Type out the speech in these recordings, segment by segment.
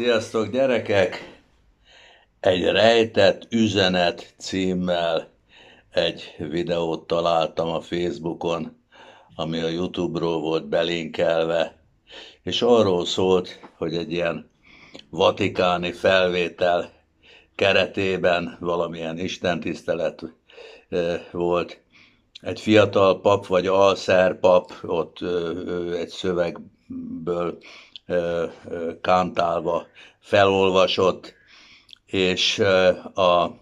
Sziasztok gyerekek! Egy rejtett üzenet címmel egy videót találtam a Facebookon, ami a YouTube-ról volt belinkelve, és arról szólt, hogy egy ilyen vatikáni felvétel keretében valamilyen istentisztelet volt. Egy fiatal pap vagy alszerpap ott egy szövegből kántálva felolvasott, és a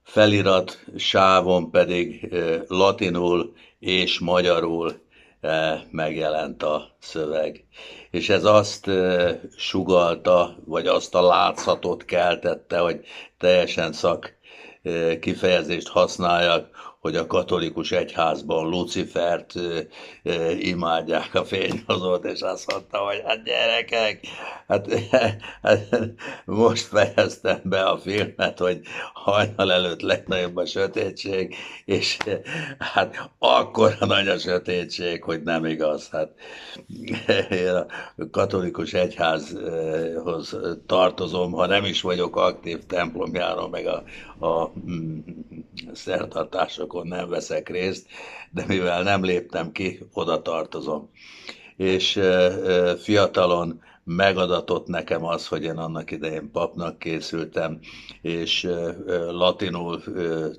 felirat sávon pedig latinul és magyarul megjelent a szöveg. És ez azt sugallta, vagy azt a látszatot keltette, hogy teljesen szak kifejezést használjak, hogy a katolikus egyházban Lucifert imádják a fényhozót, és azt mondta, hogy hát gyerekek, hát most fejeztem be a filmet, hogy hajnal előtt legnagyobb a sötétség, és hát akkora nagy a sötétség, hogy nem igaz. Hát én a katolikus egyházhoz tartozom, ha nem is vagyok aktív templomjáró, meg a szertartásokon nem veszek részt, de mivel nem léptem ki, oda tartozom. És fiatalon megadatott nekem az, hogy én annak idején papnak készültem, és latinul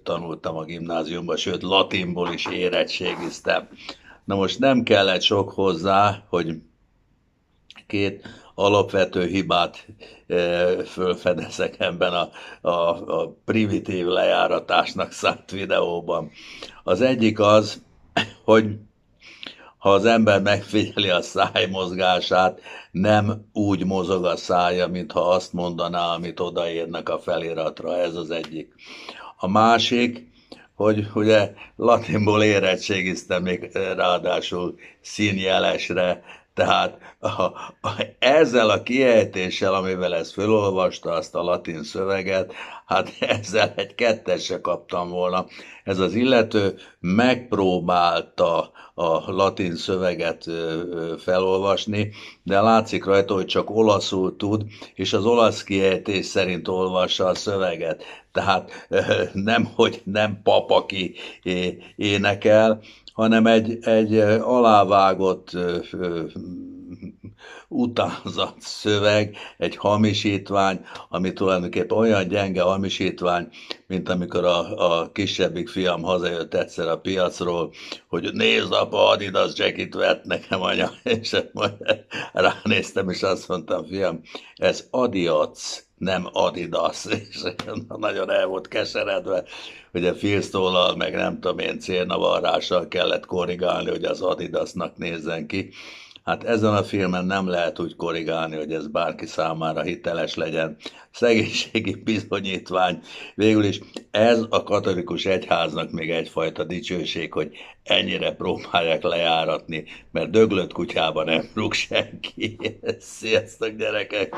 tanultam a gimnáziumban, sőt latinból is érettségiztem. Na most nem kellett sok hozzá, hogy két alapvető hibát fölfedezek ebben a primitív lejáratásnak szánt videóban. Az egyik az, hogy ha az ember megfigyeli a száj mozgását, nem úgy mozog a szája, mintha azt mondaná, amit odaírnak a feliratra. Ez az egyik. A másik, hogy ugye latinból érettségiztem még ráadásul színjelesre, tehát ezzel a kiejtéssel, amivel ezt fölolvasta, azt a latin szöveget, hát ezzel egy kettes se kaptam volna. Ez az illető megpróbálta a latin szöveget felolvasni, de látszik rajta, hogy csak olaszul tud, és az olasz kiejtés szerint olvassa a szöveget. Tehát nem pap, aki énekel, hanem egy alávágott utánzat szöveg, egy hamisítvány, ami tulajdonképpen olyan gyenge hamisítvány, mint amikor a kisebbik fiam hazajött egyszer a piacról, hogy nézd apa, Adidas jacket vett nekem anya, és majd ránéztem, és azt mondtam, fiam, ez Adiac, nem Adidas, és nagyon el volt keseredve, hogy a filztollal, meg nem tudom én célnavarrással kellett korrigálni, hogy az Adidasnak nézzen ki. Hát ezen a filmen nem lehet úgy korrigálni, hogy ez bárki számára hiteles legyen. Szegénységi bizonyítvány. Végül is ez a katolikus egyháznak még egyfajta dicsőség, hogy ennyire próbálják lejáratni, mert döglött kutyába nem rúg senki. Sziasztok gyerekek!